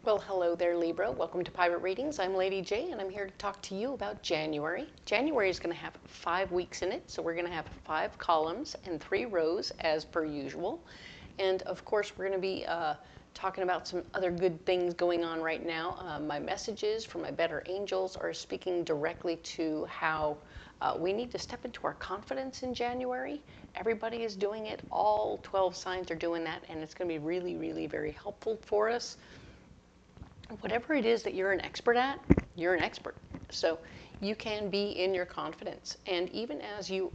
Well, hello there, Libra. Welcome to Private Readings. I'm Lady J, and I'm here to talk to you about January. January is going to have 5 weeks in it, so we're going to have 5 columns and 3 rows as per usual. And of course, we're going to be talking about some other good things going on right now. My messages from my better angels are speaking directly to how we need to step into our confidence in January. Everybody is doing it. All 12 signs are doing that, and it's going to be really, really very helpful for us. Whatever it is that you're an expert at, you're an expert. So you can be in your confidence. And even as you,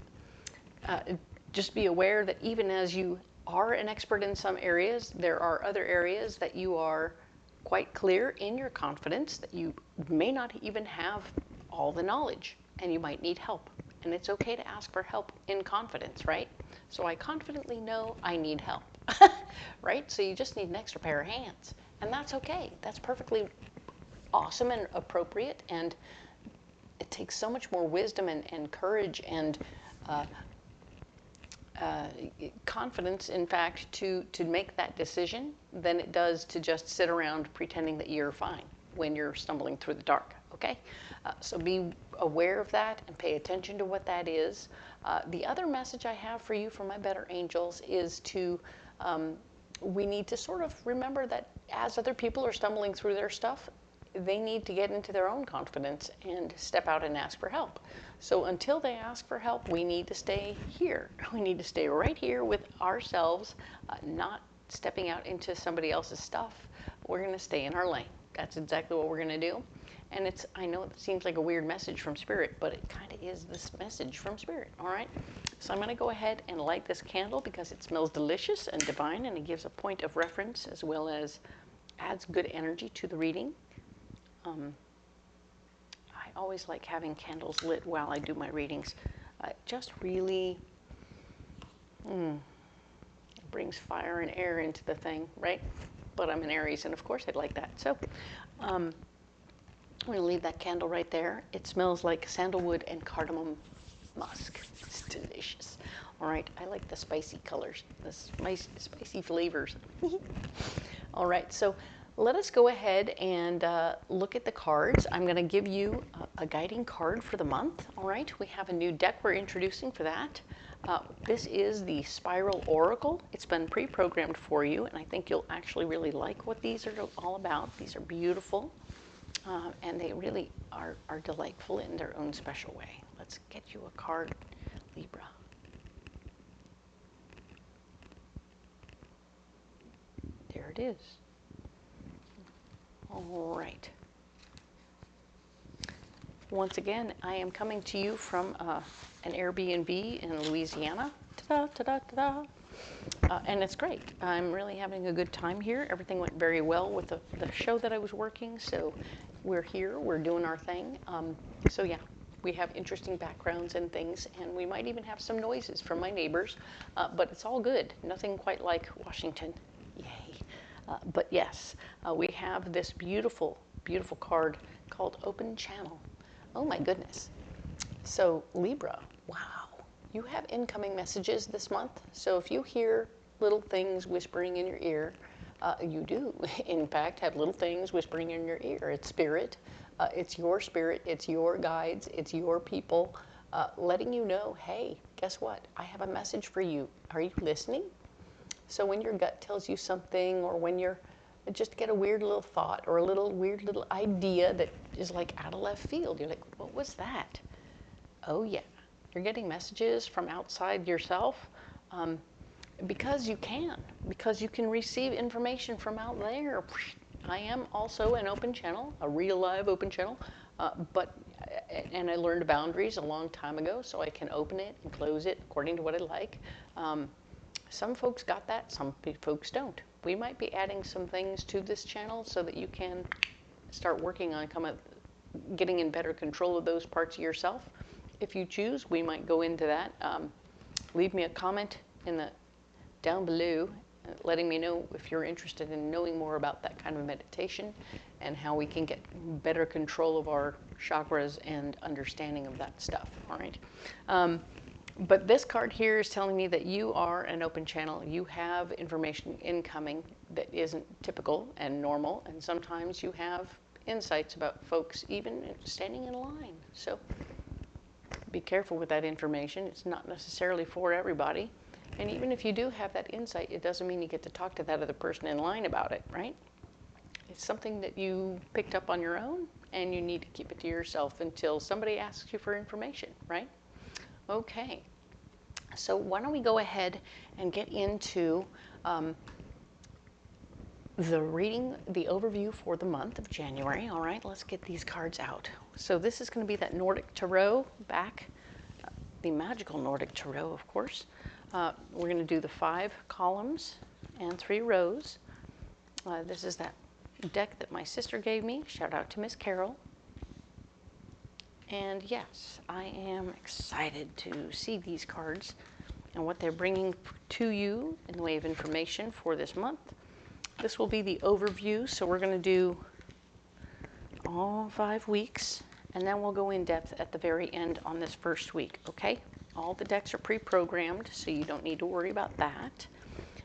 just be aware that even as you are an expert in some areas, there are other areas that you are quite clear in your confidence, that you may not even have all the knowledge, and you might need help. And it's okay to ask for help in confidence, right? So I confidently know I need help, right? So you just need an extra pair of hands. And that's okay. That's perfectly awesome and appropriate. And it takes so much more wisdom and courage and confidence, in fact, to make that decision than it does to just sit around pretending that you're fine when you're stumbling through the dark, okay? So be aware of that and pay attention to what that is. The other message I have for you from my better angels is to we need to sort of remember that as other people are stumbling through their stuff, they need to get into their own confidence and step out and ask for help. So until they ask for help, we need to stay here. We need to stay right here with ourselves, not stepping out into somebody else's stuff. We're going to stay in our lane. That's exactly what we're going to do. And it's, I know it seems like a weird message from Spirit, but it kind of is this message from Spirit, all right? So I'm going to go ahead and light this candle because it smells delicious and divine, and it gives a point of reference as well as adds good energy to the reading. I always like having candles lit while I do my readings. Just really brings fire and air into the thing, right? But I'm an Aries, and of course I'd like that. So I'm going to leave that candle right there. It smells like sandalwood and cardamom musk. It's delicious. All right, I like the spicy colors, the spicy flavors. All right, so let us go ahead and look at the cards. I'm going to give you a guiding card for the month. All right, we have a new deck we're introducing for that. This is the Spiral Oracle. It's been pre-programmed for you, and I think you'll actually really like what these are all about. These are beautiful, and they really are delightful in their own special way. Let's get you a card, Libra. There it is. All right. Once again, I am coming to you from an Airbnb in Louisiana. Ta-da, ta-da, ta-da. And it's great. I'm really having a good time here. Everything went very well with the show that I was working, so we're here, we're doing our thing. So yeah, we have interesting backgrounds and things, and we might even have some noises from my neighbors, but it's all good. Nothing quite like Washington. Yay. But yes, we have this beautiful, beautiful card called Open Channel. Oh my goodness. So Libra, wow, you have incoming messages this month. So if you hear little things whispering in your ear, you do, in fact, have little things whispering in your ear. It's spirit, it's your guides, it's your people letting you know, hey, guess what? I have a message for you. Are you listening? So when your gut tells you something, or when you're just get a weird little thought or a weird little idea that is like out of left field, you're like, what was that? Oh yeah, you're getting messages from outside yourself because you can receive information from out there. I am also an open channel, a real live open channel, and I learned boundaries a long time ago, so I can open it and close it according to what I like. Some folks got that, some folks don't. We might be adding some things to this channel so that you can start working on getting in better control of those parts of yourself. If you choose, we might go into that. Leave me a comment down below letting me know if you're interested in knowing more about that kind of meditation and how we can get better control of our chakras and understanding of that stuff, all right? But this card here is telling me that you are an open channel. You have information incoming that isn't typical and normal, and sometimes you have insights about folks even standing in line. So be careful with that information. It's not necessarily for everybody. And even if you do have that insight, it doesn't mean you get to talk to that other person in line about it, right? It's something that you picked up on your own, and you need to keep it to yourself until somebody asks you for information, right? Okay, so why don't we go ahead and get into the reading, the overview for the month of January. All right, let's get these cards out. So this is going to be that Nordic Tarot back, the magical Nordic Tarot, of course. We're going to do the 5 columns and 3 rows. This is that deck that my sister gave me. Shout out to Miss Carol. And yes, I am excited to see these cards and what they're bringing to you in the way of information for this month. This will be the overview, so we're going to do all 5 weeks, and then we'll go in depth at the very end on this first week, okay? All the decks are pre-programmed, so you don't need to worry about that.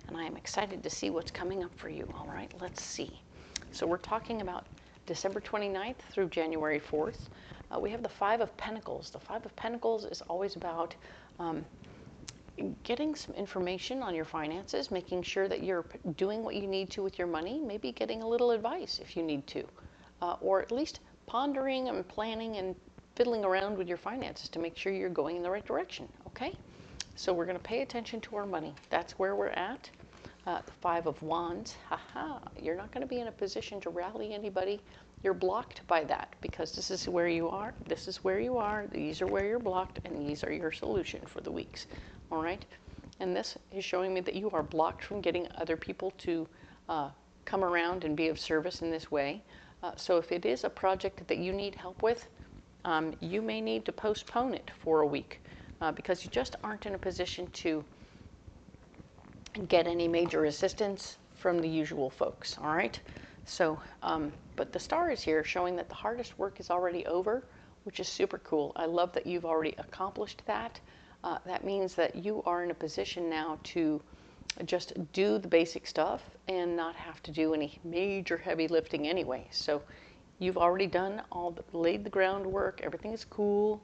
And I am excited to see what's coming up for you. All right, let's see. So we're talking about December 29th through January 4th. We have the 5 of Pentacles. The 5 of Pentacles is always about getting some information on your finances, making sure that you're doing what you need to with your money, maybe getting a little advice if you need to, or at least pondering and planning and fiddling around with your finances to make sure you're going in the right direction, okay? So we're going to pay attention to our money. That's where we're at. The 5 of Wands, haha, you're not going to be in a position to rally anybody. You're blocked by that because this is where you are, this is where you are, these are where you're blocked, and these are your solution for the weeks, all right? And this is showing me that you are blocked from getting other people to come around and be of service in this way. So if it is a project that you need help with, you may need to postpone it for a week because you just aren't in a position to get any major assistance from the usual folks, all right? So, but the star is here showing that the hardest work is already over, which is super cool. I love that you've already accomplished that. That means that you are in a position now to just do the basic stuff and not have to do any major heavy lifting anyway. So you've already done laid the groundwork, everything is cool,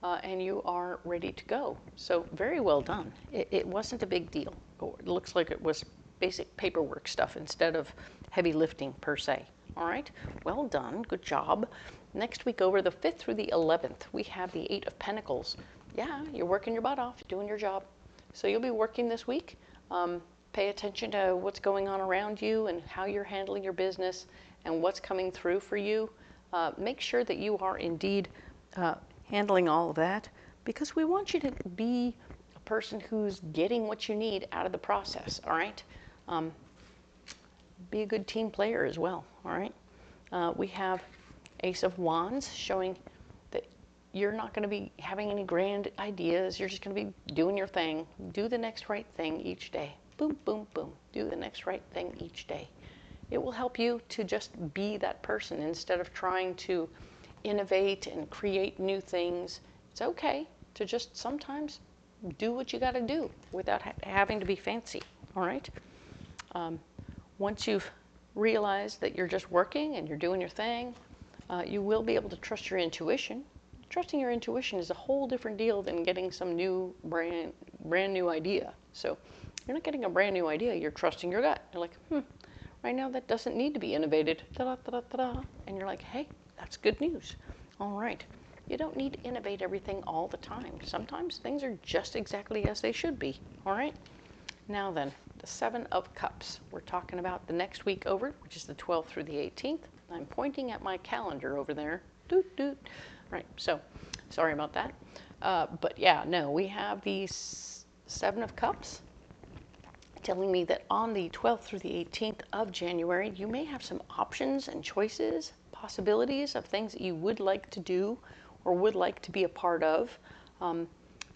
and you are ready to go. So very well done. It wasn't a big deal. It looks like it was basic paperwork stuff instead of heavy lifting per se. All right, well done, good job. Next week over the 5th through the 11th, we have the 8 of Pentacles. Yeah, you're working your butt off, doing your job. So you'll be working this week. Pay attention to what's going on around you and how you're handling your business and what's coming through for you. Make sure that you are indeed handling all of that because we want you to be a person who's getting what you need out of the process, all right? Be a good team player as well, all right? We have Ace of Wands showing that you're not going to be having any grand ideas. You're just going to be doing your thing. Do the next right thing each day. Boom, boom, boom. Do the next right thing each day. It will help you to just be that person instead of trying to innovate and create new things. It's okay to just sometimes do what you got to do without having to be fancy, all right? Once you've realized that you're just working and you're doing your thing, you will be able to trust your intuition. Trusting your intuition is a whole different deal than getting some new brand new idea. So you're not getting a brand new idea, you're trusting your gut. You're like, right now that doesn't need to be innovated, ta-da-ta-da-ta-da. And you're like, hey, that's good news. All right. You don't need to innovate everything all the time. Sometimes things are just exactly as they should be, all right? Now then, the 7 of Cups. We're talking about the next week over, which is the 12th through the 18th. I'm pointing at my calendar over there. Doot, doot. Right, so sorry about that. But yeah, no, we have the 7 of Cups telling me that on the 12th through the 18th of January, you may have some options and choices, possibilities of things that you would like to do or would like to be a part of.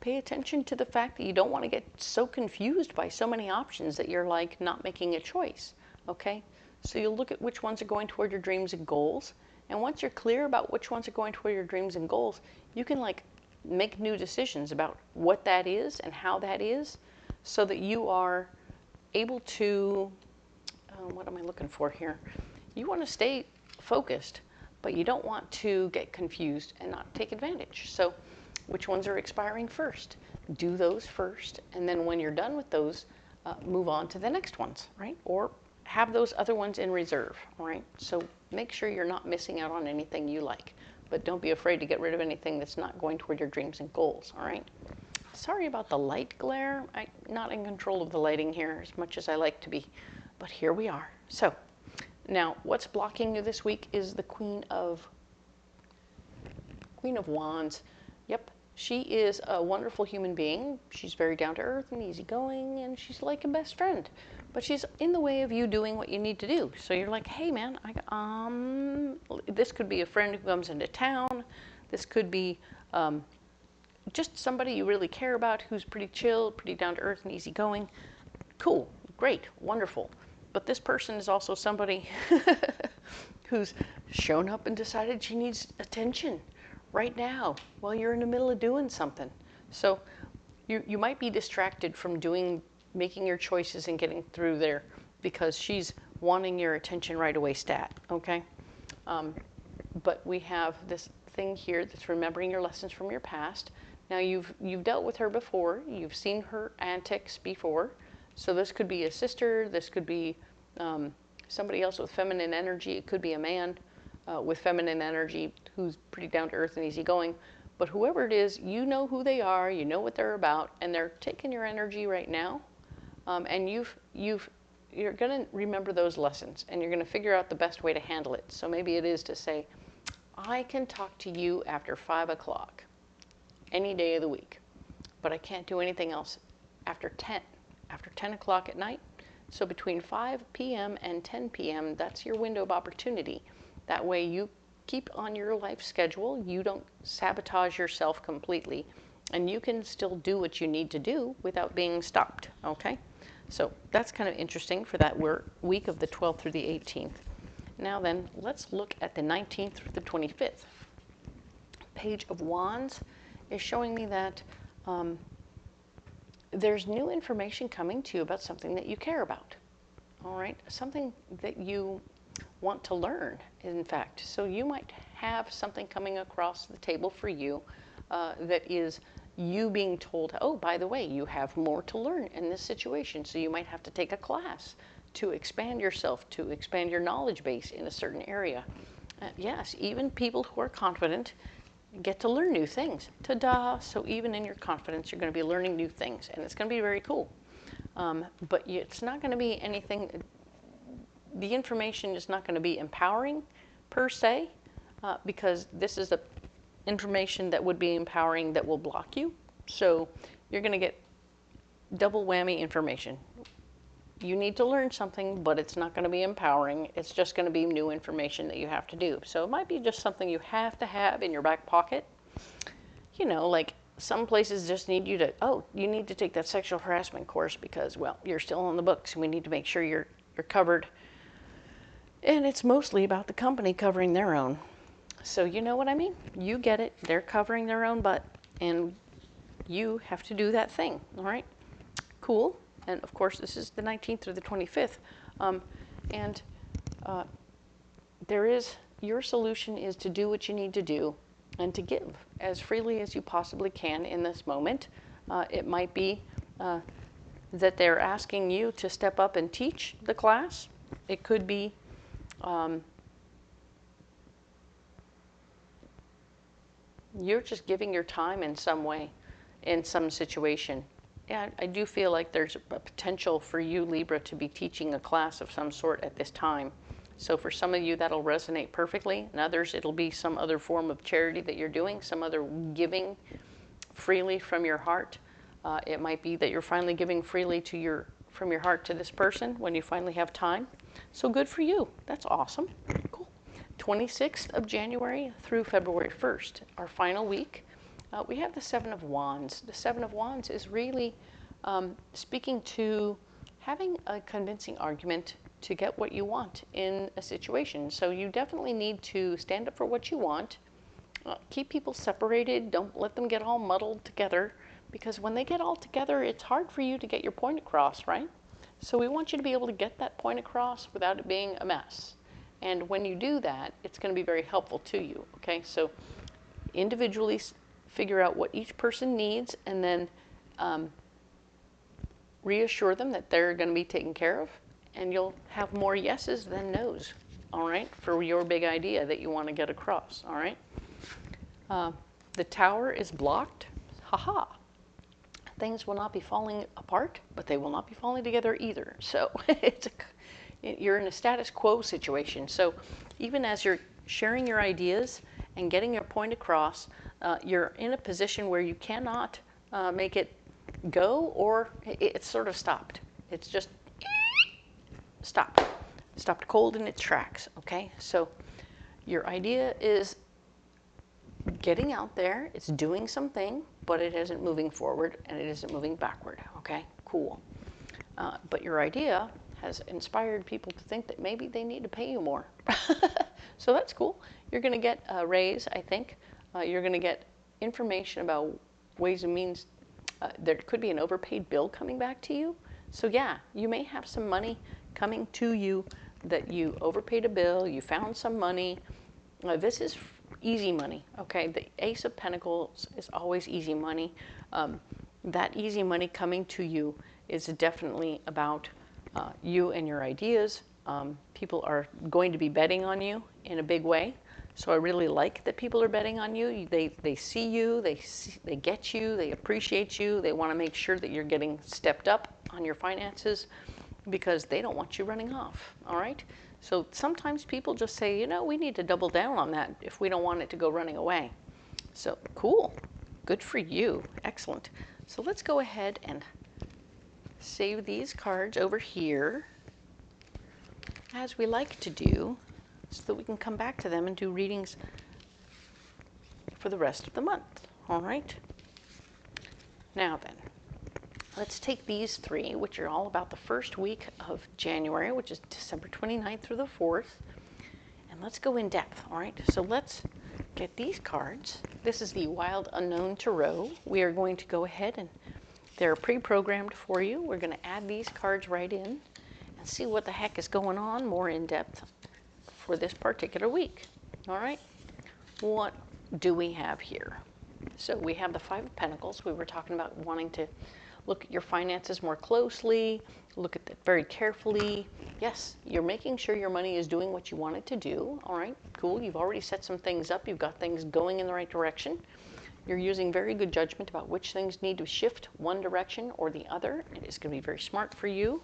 Pay attention to the fact that you don't want to get so confused by so many options that you're like not making a choice, okay? So you'll look at which ones are going toward your dreams and goals. And once you're clear about which ones are going toward your dreams and goals, you can like make new decisions about what that is and how that is, so that you are able to, what am I looking for here? You want to stay focused, but you don't want to get confused and not take advantage. So which ones are expiring first? Do those first, and then when you're done with those, move on to the next ones, right? Or have those other ones in reserve, right? So make sure you're not missing out on anything you like, but don't be afraid to get rid of anything that's not going toward your dreams and goals, all right? Sorry about the light glare. I'm not in control of the lighting here as much as I like to be, but here we are. So now what's blocking you this week is the Queen of Wands. Yep, she is a wonderful human being. She's very down to earth and easygoing, and she's like a best friend. But she's in the way of you doing what you need to do. So you're like, hey man, this could be a friend who comes into town. This could be just somebody you really care about who's pretty chill, pretty down to earth and easygoing. Cool, great, wonderful. But this person is also somebody who's shown up and decided she needs attention right now while you're in the middle of doing something. So you might be distracted from making your choices and getting through there because she's wanting your attention right away stat, okay? But we have this thing here that's remembering your lessons from your past. Now you've dealt with her before, you've seen her antics before, so this could be a sister, this could be somebody else with feminine energy, it could be a man with feminine energy who's pretty down to earth and easygoing. But whoever it is, you know who they are, you know what they're about, and they're taking your energy right now. And you're going to remember those lessons, and you're going to figure out the best way to handle it. So maybe it is to say, I can talk to you after 5 o'clock any day of the week, but I can't do anything else after 10 o'clock at night. So between 5 p.m. and 10 p.m., that's your window of opportunity. That way you keep on your life schedule, you don't sabotage yourself completely, and you can still do what you need to do without being stopped, okay? So that's kind of interesting for that week of the 12th through the 18th. Now then, let's look at the 19th through the 25th. Page of Wands is showing me that there's new information coming to you about something that you care about, all right? Something that you want to learn, in fact. So you might have something coming across the table for you that is you being told, oh, by the way, you have more to learn in this situation. So you might have to take a class to expand yourself, to expand your knowledge base in a certain area. Yes, even people who are confident get to learn new things. Ta-da! So even in your confidence, you're going to be learning new things, and it's going to be very cool. But it's not going to be anything, the information is not going to be empowering per se, because this is the information that would be empowering that will block you. So you're going to get double whammy information. You need to learn something, but it's not going to be empowering. It's just going to be new information that you have to do. So it might be just something you have to have in your back pocket. You know, like some places just need you to, oh, you need to take that sexual harassment course because, well, you're still on the books and we need to make sure you're covered. And it's mostly about the company covering their own. So you know what I mean? You get it. They're covering their own butt, and you have to do that thing, all right? Cool. And of course, this is the 19th through the 25th. Your solution is to do what you need to do and to give as freely as you possibly can in this moment. It might be that they're asking you to step up and teach the class. It could be you're just giving your time in some way, in some situation. Yeah, I do feel like there's a potential for you, Libra, to be teaching a class of some sort at this time. So for some of you, that'll resonate perfectly. And others, it'll be some other form of charity that you're doing, some other giving freely from your heart. It might be that you're finally giving freely from your heart to this person when you finally have time. So good for you. That's awesome. Cool. 26th of January through February 1st, our final week. We have the Seven of Wands. The Seven of Wands is really speaking to having a convincing argument to get what you want in a situation. So you definitely need to stand up for what you want Keep people separated. Don't let them get all muddled together, because when they get all together, it's hard for you to get your point across, right? So we want you to be able to get that point across without it being a mess. And when you do that, it's going to be very helpful to you, okay? So individually figure out what each person needs, and then reassure them that they're going to be taken care of, and you'll have more yeses than nos, all right, for your big idea that you want to get across, all right? The tower is blocked. Haha. Things will not be falling apart, but they will not be falling together either. So you're in a status quo situation. So even as you're sharing your ideas and getting your point across, you're in a position where you cannot make it go, or it's sort of stopped. It's just stopped cold in its tracks, okay? So your idea is getting out there, it's doing something, but it isn't moving forward and it isn't moving backward, okay? Cool. But your idea has inspired people to think that maybe they need to pay you more. So that's cool. You're going to get a raise, I think. You're going to get information about ways and means. There could be an overpaid bill coming back to you. So yeah, you may have some money coming to you that you overpaid a bill, you found some money. This is easy money, okay? The Ace of Pentacles is always easy money. That easy money coming to you is definitely about you and your ideas. People are going to be betting on you in a big way. So I really like that people are betting on you. They see you, they get you, they appreciate you. They want to make sure that you're getting stepped up on your finances because they don't want you running off, all right? So sometimes people just say, you know, we need to double down on that if we don't want it to go running away. So cool, good for you, excellent. So let's go ahead and save these cards over here, as we like to do, so that we can come back to them and do readings for the rest of the month, all right? Now then, let's take these three, which are all about the first week of January, which is December 29th through the 4th, and let's go in depth, all right? So let's get these cards. This is the Wild Unknown Tarot. We are going to go ahead and they're pre-programmed for you. We're going to add these cards right in and see what the heck is going on more in depth for this particular week, all right? What do we have here? So we have the Five of Pentacles. We were talking about wanting to look at your finances more closely, look at it very carefully. Yes, you're making sure your money is doing what you want it to do. All right, cool. You've already set some things up. You've got things going in the right direction. You're using very good judgment about which things need to shift one direction or the other. It is going to be very smart for you.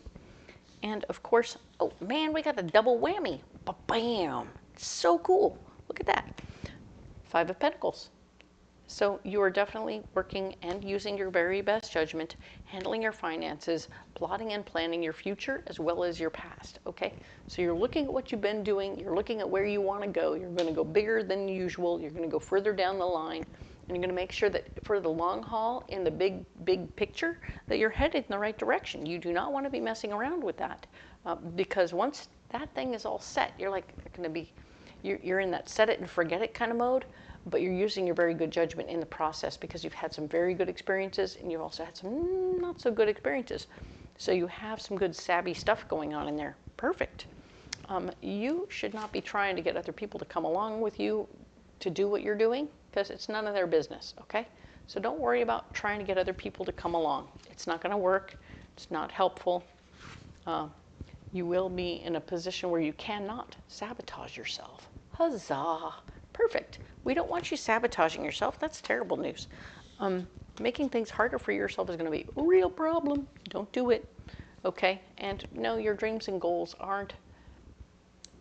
And of course, oh man, we got the double whammy. Bam! So cool. Look at that. Five of Pentacles. So you are definitely working and using your very best judgment, handling your finances, plotting and planning your future as well as your past, okay? So you're looking at what you've been doing, you're looking at where you want to go, you're going to go bigger than usual, you're going to go further down the line, and you're going to make sure that for the long haul, in the big picture, that you're headed in the right direction. You do not want to be messing around with that, because once that thing is all set, you're like going to be, you're in that set it and forget it kind of mode. But you're using your very good judgment in the process because you've had some very good experiences and you've also had some not so good experiences. So you have some good savvy stuff going on in there. Perfect. You should not be trying to get other people to come along with you to do what you're doing because it's none of their business, okay? So don't worry about trying to get other people to come along. It's not going to work. It's not helpful. You will be in a position where you cannot sabotage yourself. Huzzah. Perfect. We don't want you sabotaging yourself. That's terrible news. Making things harder for yourself is going to be a real problem. Don't do it. Okay? And no, your dreams and goals aren't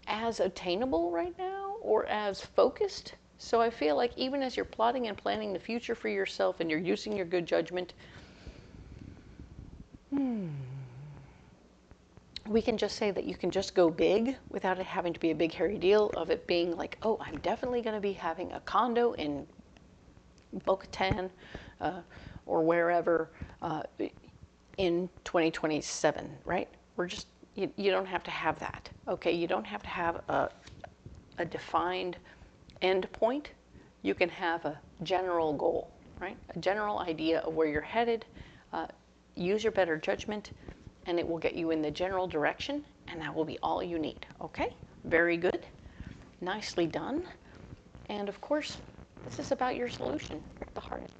as attainable right now or as focused. So I feel like even as you're plotting and planning the future for yourself and you're using your good judgment, we can just say that you can just go big without it having to be a big hairy deal of it being like, oh, I'm definitely going to be having a condo in Boca Raton or wherever in 2027, right? We're just, you don't have to have that, okay? You don't have to have a defined end point. you can have a general goal, right? A general idea of where you're headed. Use your better judgment, and it will get you in the general direction, and that will be all you need, okay? Very good. Nicely done. And of course, this is about your solution. The hardest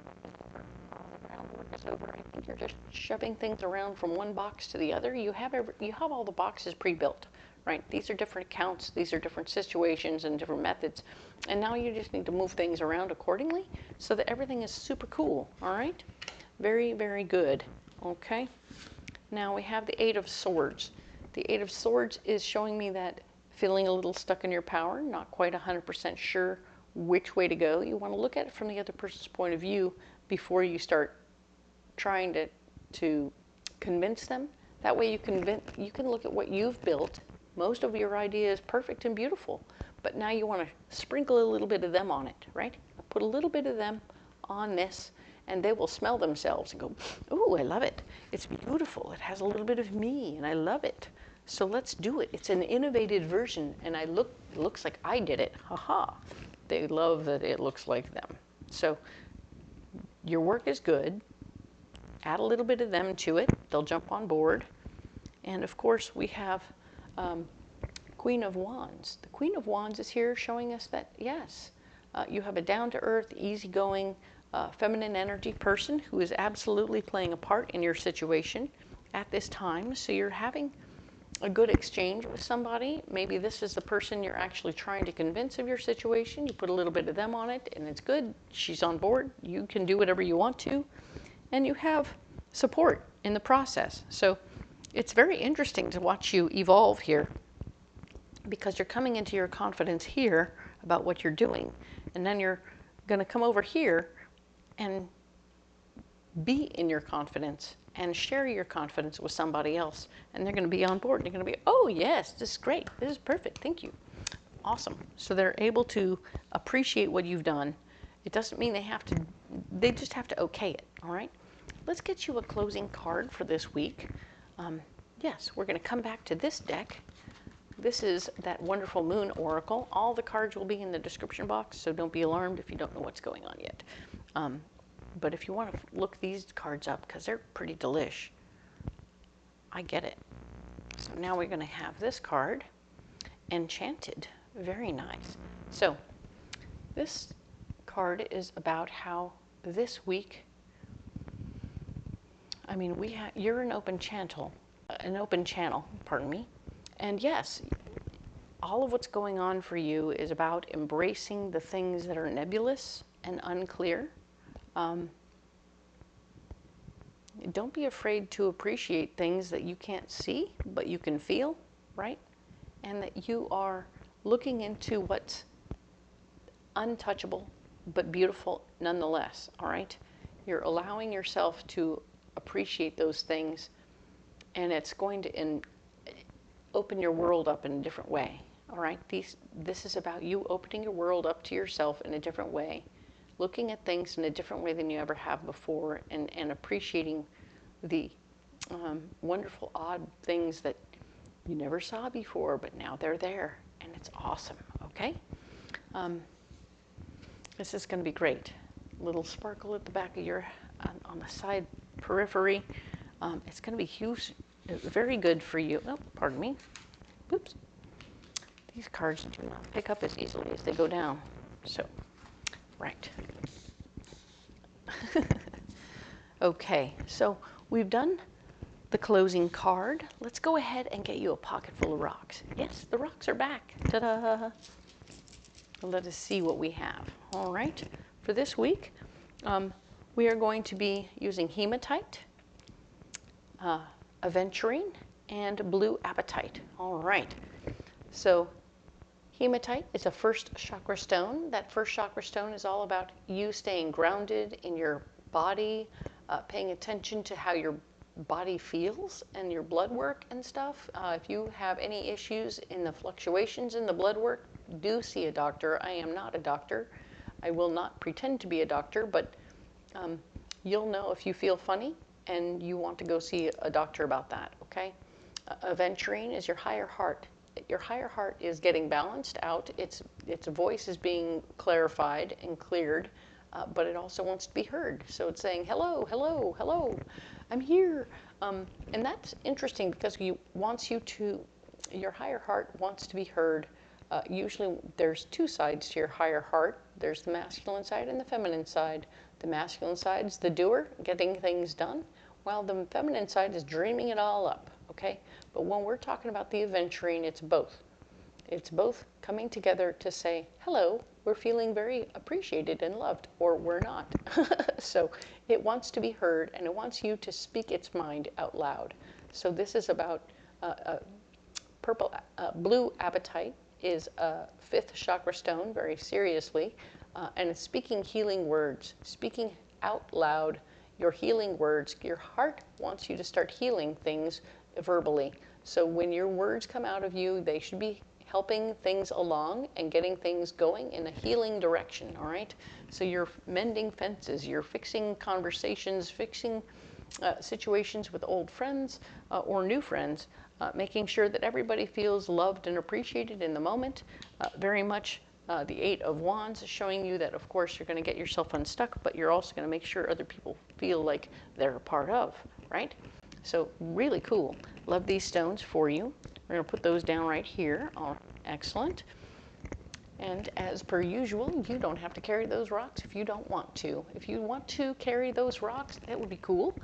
ground work is over. I think you're just shoving things around from one box to the other. You have all the boxes pre-built, right? These are different accounts, these are different situations and different methods. And now you just need to move things around accordingly so that everything is super cool, all right? Very, very good, okay? Now we have the Eight of Swords. The Eight of Swords is showing me that feeling a little stuck in your power, not quite 100% sure which way to go. You want to look at it from the other person's point of view before you start trying to convince them. That way you can look at what you've built. Most of your idea is perfect and beautiful, but now you want to sprinkle a little bit of them on it, right? Put a little bit of them on this, and they will smell themselves and go, "Ooh, I love it. It's beautiful. It has a little bit of me, and I love it. So let's do it. It's an innovative version, and it looks like I did it. Haha." They love that it looks like them. So your work is good. Add a little bit of them to it. They'll jump on board. And of course, we have Queen of Wands. The Queen of Wands is here showing us that, yes, you have a down-to-earth, easygoing, feminine energy person who is absolutely playing a part in your situation at this time. So you're having a good exchange with somebody. Maybe this is the person you're actually trying to convince of your situation. You put a little bit of them on it, and it's good. She's on board. You can do whatever you want to. And you have support in the process. So it's very interesting to watch you evolve here, because you're coming into your confidence here about what you're doing. And then you're going to come over here and be in your confidence and share your confidence with somebody else. And they're going to be on board. They're going to be, "Oh, yes, this is great. This is perfect. Thank you." Awesome. So they're able to appreciate what you've done. It doesn't mean they just have to okay it, all right? Let's get you a closing card for this week. Yes, we're going to come back to this deck. This is that wonderful Moon Oracle. All the cards will be in the description box, so don't be alarmed if you don't know what's going on yet. But if you want to look these cards up, because they're pretty delish, I get it. So now we're going to have this card, Enchanted. Very nice. So this card is about how this week, I mean, you're an open channel, pardon me. And yes, all of what's going on for you is about embracing the things that are nebulous and unclear. Don't be afraid to appreciate things that you can't see, but you can feel, right? And that you are looking into what's untouchable, but beautiful nonetheless, all right? You're allowing yourself to appreciate those things, and it's going to open your world up in a different way, all right? This is about you opening your world up to yourself in a different way, looking at things in a different way than you ever have before, and appreciating the wonderful, odd things that you never saw before, but now they're there, and it's awesome, okay? This is going to be great. Little sparkle at the back of your, on the side periphery. It's going to be huge, very good for you. Oh, pardon me. Oops. These cards do not pick up as easily as they go down. So, right. Okay, so we've done the closing card. Let's go ahead and get you a pocket full of rocks. Yes, the rocks are back. Ta-da! Let us see what we have. All right, for this week, we are going to be using hematite, aventurine, and blue apatite. All right, so hematite is a first chakra stone. That first chakra stone is all about you staying grounded in your body, paying attention to how your body feels and your blood work and stuff. If you have any issues in the fluctuations in the blood work, do see a doctor. I am not a doctor. I will not pretend to be a doctor, but you'll know if you feel funny and you want to go see a doctor about that, okay? Aventurine is your higher heart your higher heart is getting balanced out. Its voice is being clarified and cleared, but it also wants to be heard. So it's saying, hello, hello, hello, I'm here. And that's interesting because your higher heart wants to be heard. Usually there's two sides to your higher heart. There's the masculine side and the feminine side. The masculine side is the doer, getting things done, while the feminine side is dreaming it all up, okay? But when we're talking about the adventuring, it's both. It's both coming together to say, hello, we're feeling very appreciated and loved, or we're not. So it wants to be heard, and it wants you to speak its mind out loud. So this is about blue apatite is a 5th chakra stone, very seriously, and it's speaking healing words, speaking out loud your healing words. Your heart wants you to start healing things verbally. So when your words come out of you, they should be helping things along and getting things going in a healing direction, all right? So you're mending fences, you're fixing conversations, fixing situations with old friends or new friends, making sure that everybody feels loved and appreciated in the moment. Very much the 8 of Wands is showing you that, of course, you're going to get yourself unstuck, but you're also going to make sure other people feel like they're a part of, right? So really cool. Love these stones for you. We're going to put those down right here. Oh, excellent. And as per usual, you don't have to carry those rocks if you don't want to. If you want to carry those rocks, that would be cool.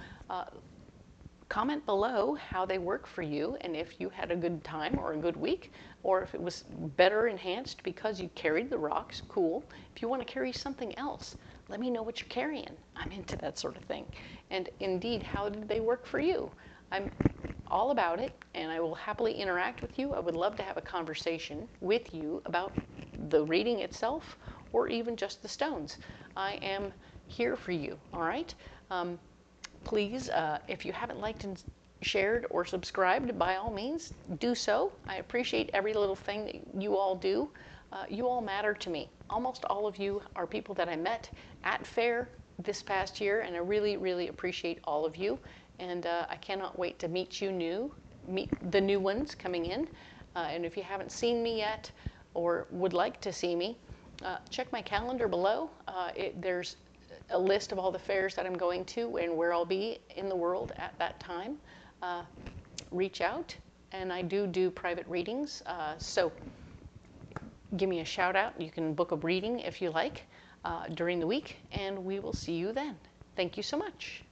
Comment below how they work for you and if you had a good time or a good week, or if it was better enhanced because you carried the rocks, cool. If you want to carry something else, let me know what you're carrying. I'm into that sort of thing. And indeed, how did they work for you? I'm all about it, and I will happily interact with you. I would love to have a conversation with you about the reading itself or even just the stones. I am here for you, all right? Please, if you haven't liked and shared or subscribed, by all means, do so. I appreciate every little thing that you all do. You all matter to me. Almost all of you are people that I met at Faire this past year, and I really, really appreciate all of you. And I cannot wait to meet the new ones coming in. And if you haven't seen me yet or would like to see me, check my calendar below. There's a list of all the fairs that I'm going to and where I'll be in the world at that time. Reach out, and I do private readings. So give me a shout out. You can book a reading if you like during the week, and we will see you then. Thank you so much.